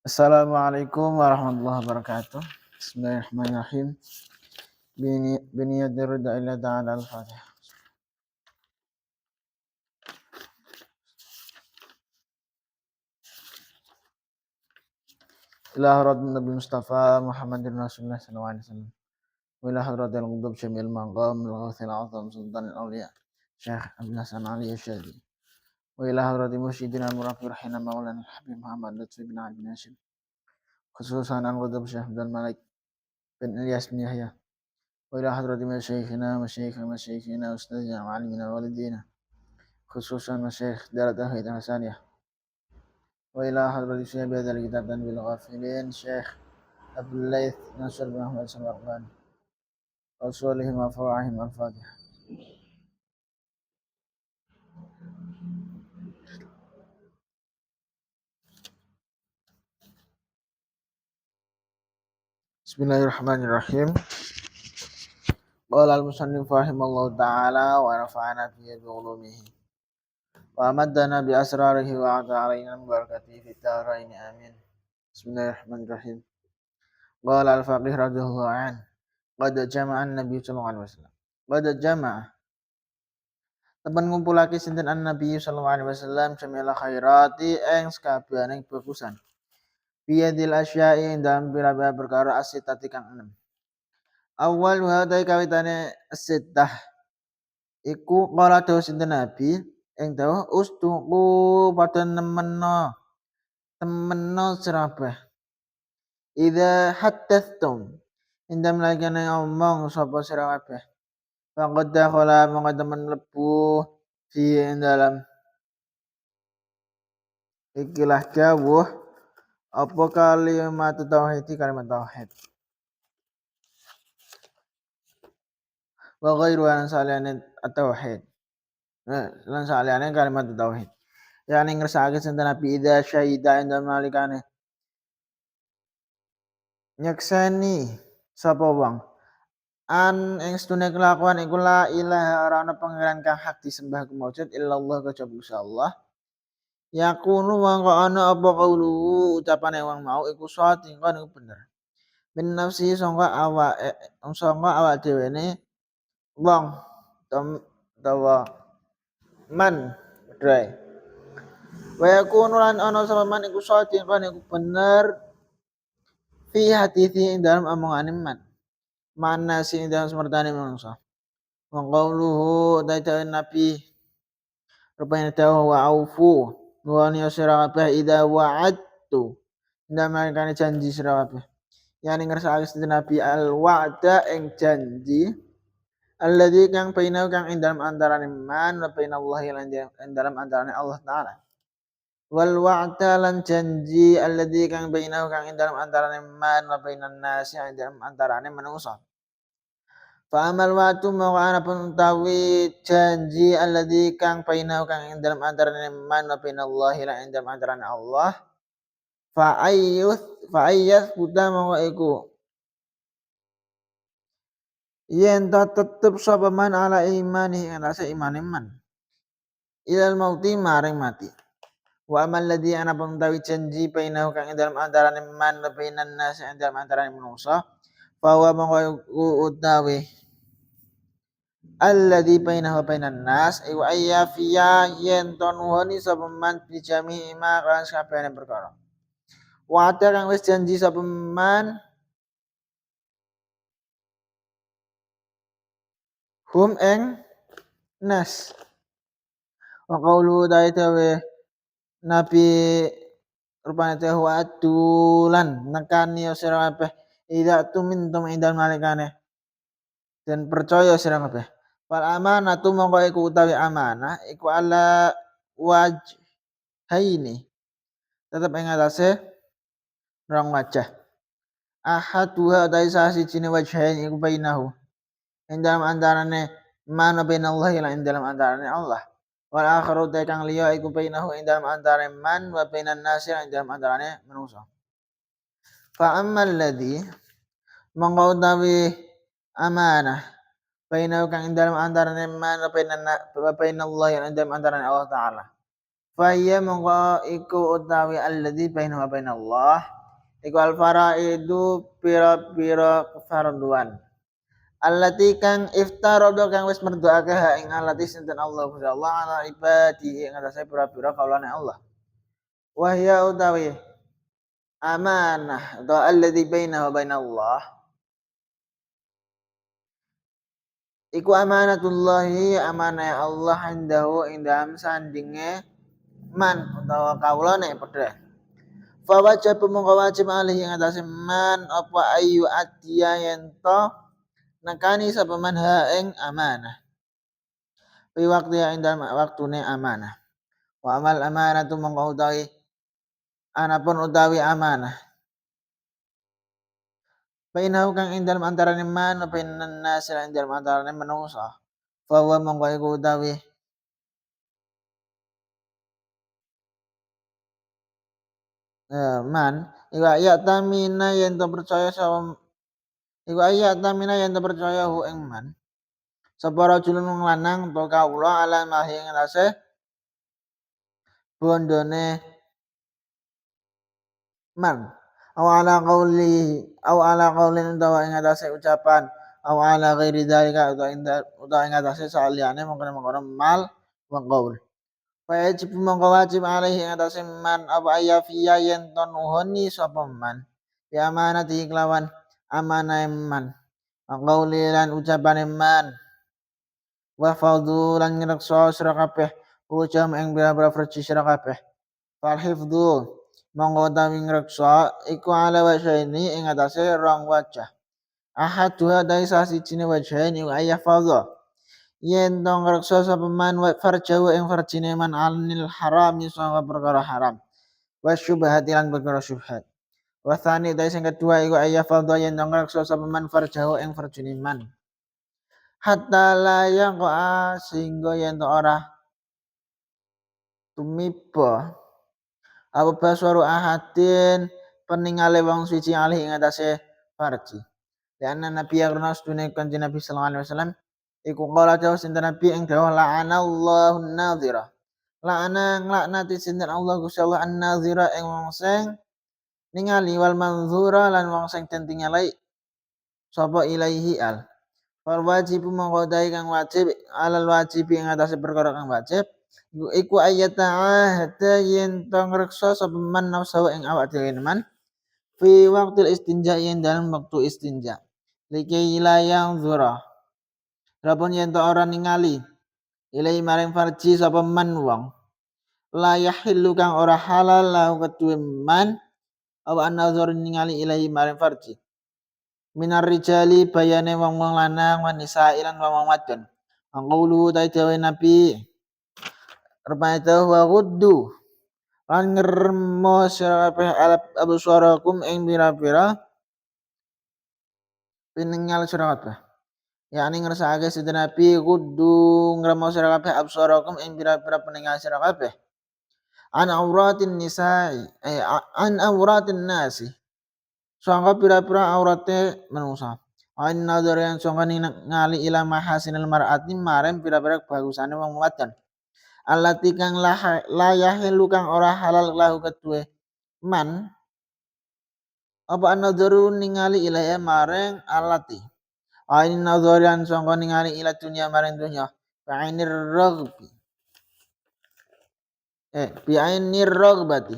Assalamualaikum warahmatullahi wabarakatuh. Bismillahirrahmanirrahim. Biniyati ridha illa ta'ala al-fatihah. Ila hadratin Nabi Mustafa Muhammadin Rasulullah sallallahu alaihi wasallam. Wa ila hadratil qudub syamil maqam al-ghawthil azam sultanil awliya Syekh Abdul Hasan Ali Asyadi. Wa ila hadratil mursyidina al-murabbi rahina maulana Habib Muhammad Lutfi bin Ali bin Hashim. Khususan al-qudub Syekh Abdul Malik bin Ilyas bin Yahya. Wa ila hadratil masyayikhina ustazina wa alimina walidina. Khususan Syekh Darat Tauhid Hasaniyah. Wa ila hadrati Syekh bihadzal kitab dan bil ghafilin Syekh Abdul Laith Nasr bin Ahmad Samarqand. Rasulihim wa farahim al-Fatihah. Bismillahirrahmanirrahim. Qala al-musannif rahimallahu ta'ala wa rafa'ana fihi bi ulumihi. Wa amaddana bi asrarihi wa ata alaina min barakatihi fid dharain amin. Bismillahirrahmanirrahim. Qala al-faqih radhiyallahu anhu qad jama'a an-nabiy sallallahu alaihi wasallam. Qad jama'a temen ngumpulake sinten an-nabiy sallallahu alaihi wasallam jamila khairati ing sekabianing bagusan. Biyadil asya'i dalam pira-pira perkara asitati kang enem. Awal hadai kawitane asitah iku qala dawuh sinten nabi ing dawuh ustuqu padha temeno serabah. Idza haddatstum indam lagane ngomong sapa sira kabeh. Faqad dakhala mongko temen mlebu fi dalam ikilah dawuh apa kalimat tauhid kalimat tauhid. Wa ghairu an saliyane tauhid. Lan saliyane kalimat tauhid. Yani ngersakake sinten nabi idza syahida indam nalikane nyekseni sapa wong an ing sedune kelakuan iku la ilaha ora ana pangeran kang hak disembah kumujud illallah kejaba Gusti Allah. Yakunu mangko ana apa kaulu ucapane wong mau iku shadiqan iku bener. Min nafsi sangka awak dhewene wong tawa man drai. Wa yakunu lan ana sapa man iku shadiqan iku bener fi hadithi ing dalam omongane man. Mana sing dalam semertane manungsa. Wa qauluhu daitan nabi rupanya tahu wa aufu wa ni sira kabeh idza wa'adtu ndamane janji sira kabeh. Yani ngersakake sinten nabi al wa'da ing janji alladzi kang bainau kang ing dalam antarane man wa bainallahi lan ing dalam antarane Allah taala. Wal wa'da lan janji alladzi kang bainau kang ing dalam antarane man wa bainan nasi ing dalam antarane manungsa. Fa amal wa'du maka ana pun utawi janji alladzi kang bainau kang ing dalam antarane man wa bainallahi lan ing dalam antarane Allah. Fa ayyuth buta maka iku yen ta tetep sapa man ala imani ing rasa imane man. Ilal mauti maring mati. Wa amal ladzi ana pun utawi janji bainau kang ing dalam antarane man wa bainan nasi ing dalam antarane manungsa. Fa wa maka iku utawi alladzi bainahu bainan nas iku ayyafiya yen ton wani sapa man bi jami'i ma kan sakabehane perkara. Wa ada kang wis janji sapa man hum ing nas. Wa qaulu daitawe nabi rupane teh wadulan nekani sira kabeh ida tumintum indal malikane dan percaya sira kabeh. Wal amanatu mongko iku utawi amanah iku ala wajhaini tetep ing atase rong wajah. Ahaduha dai sasijine wajhain iku bainahu ing dalam antarane man bainallahi lan ing dalam antarane Allah. Wal akharu dai kang liya iku bainahu ing dalam antarane man wa bainan nasi ing dalam antarane manusa. Fa ammal ladzi mongko utawi amanah bainahu kang ing dalam antarane man wa bainallahi lan dalam antarane Allah taala. Fa iya mongko iku utawi alladzi bainahu wa bainallah iku al faraidu pira-pira kefarduan. Allati kang iftarodo kang wis merdoake ha ing allati sinten Allah Gusti Allah ala ibadi ing atase pira-pira kaulane Allah. Wahya utawi amanah do alladzi bainahu bainallah iku amanatullahi amanah Allah indahu ing dalam sandinge man utawa kaulane padha. Fa wajib mongko wajib alih ing atase man apa ayu atiya yen to nekani sapa man ha ing amanah. Fi waktu ing dalam waktune amanah. Wa amal amanatu mongko utawi anapun utawi amanah. Bainahu kang ing dalam antarane man apa bainan nas ing dalam antarane manungsa. Fa wa mongko iku utawi man iku ya tamina yen to percaya sapa iku ya tamina yen to percaya hu ing man. Sapa rajulun wong lanang to kawula ala mahi ing atase bondone man aw ala qaulin utawa ing atase ucapan aw ala ghairi dzalika utawa ing atase saliyane mengkono-mengkono mal wa qaul fa wajib mongko wajib alaihi ing atase man apa ayafiya yen to nuhoni sapa man ya amanati kelawan amanah man qauli lan ucapane man wa fadhu lan ngrekso sira kabeh ucap ing bira-bira versi sira kabeh fal hifdzu monggo utawi ngreksa iku ala wajhaini ing atase rong wajah ahad dua dari sasijine wajhain iku ayah fadha yen to ngreksa sapa man farjau ing farjine man anil harami sanga perkara haram wa syubhati lan perkara syubhat wa tsani dari sing kedua iku ayah fadha yen to ngreksa sapa man farjau ing farjine man hatta la yaqa sehingga yen to ora tumiba apa baswaru ahadin peningale wong suci alih ing atase farji. Karena Nabi yang karena sedune kanjeng Nabi sallallahu alaihi wasallam iku qala dawuh sinten Nabi ing dawuh la'anallahu an-nadhira. La'ana nglaknati sinten Allah Gusti Allah an-nadhira ing wong sing ningali wal manzura lan wong sing den tingali sapa ilaihi al. Fal wajib mongko kang wajib alal wajib ing atase perkara kang wajib iku ayat ta'ahda yen to ngreksa sapa man nafsu ing awak dhewe man fi waqtil istinja yen dalam waktu istinja liki ilayang zura rapun yen to ora ningali ilai maring farji sapa man wong la yahillu kang ora halal lahu ketuwe man apa an-nazar ningali ilai maring farji minar rijali bayane wong-wong lanang wan nisa ilan wong wadon angqulu ta dawe nabi Rupanya wa ghuddu lan ngremo sira kabeh absarakum ing pira-pira piningal sira kabeh. Yani ngersakake sidin Nabi kudu ngremo sira kabeh absarakum ing pira-pira piningal sira kabeh. An auratin nisa'i an auratin nasi. Sangka pira-pira aurate manusa. An nadhar yang sangka ningali ila mahasinil mar'ati marem pira-pira bagusane wong wadon. Allati kang la yahilu kang ora halal lahu kedue man apa an-nadharu ningali ilaiha maring allati ain nadharian sangka ningali ila dunya maring dunya fa'inir raghbi bi ainir raghbati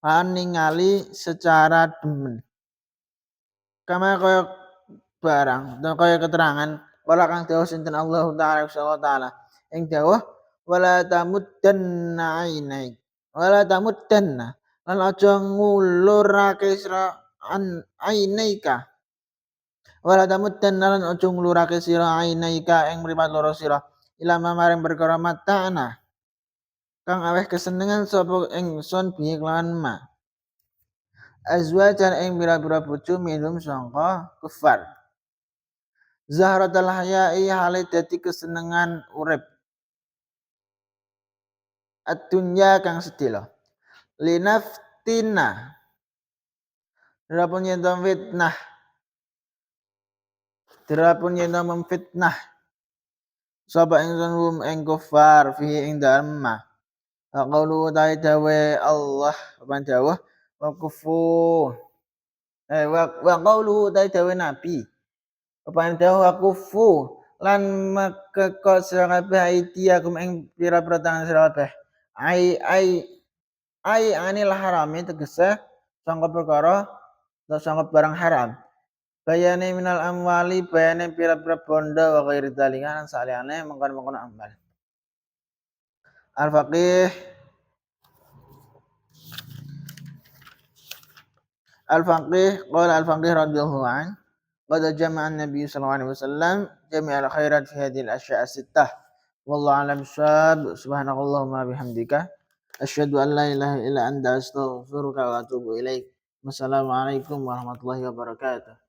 an ningali secara demen kama kaya barang dan kaya keterangan wala kang dawuh sinten Allah taala ing dawuh wala tamuddanna ainaik wala tamuddanna lan aja ngulurake sira ainaika wala tamuddanna lan aja ngulurake sira ainaika ing mripat loro sira ilama maring perkara mata'na kang aweh kesenengan sapa ingsun bi kelawan ma azwajan ing pira-pira bojo minum sangka kufar zahratul haya'i hale dadi kesenengan urip at-dunya kang sedelo linaftina dirapun yen fitnah dirapun yen memfitnah sapa ingsun hum ing kufar fihi ing dalem ma qaulu dawe Allah apa dawuh wa kufu Wa qauluhu dawe Nabi. Keparing dawuh wakufu lan makeka sira kabeh aidiakum ing pira-pira tangan sira kabeh. Ai anil harami tegese sangka perkara atau sangka barang haram. Bayane minal amwali bayane pira-pira bondo wa ghairi dzalika lan saliyane mengkon-mengkon amal. Al-Faqih qala Al-Faqih radhiyallahu an qad jama'a an-nabiy sallallahu alaihi wasallam jami'al khairat fi hadhihi al-asya' as-sittah wallahu a'lam bissawab subhanakallahumma bihamdika asyhadu an la ilaha illa anta astaghfiruka wa atubu ilaik. Wassalamualaikum warahmatullahi wabarakatuh.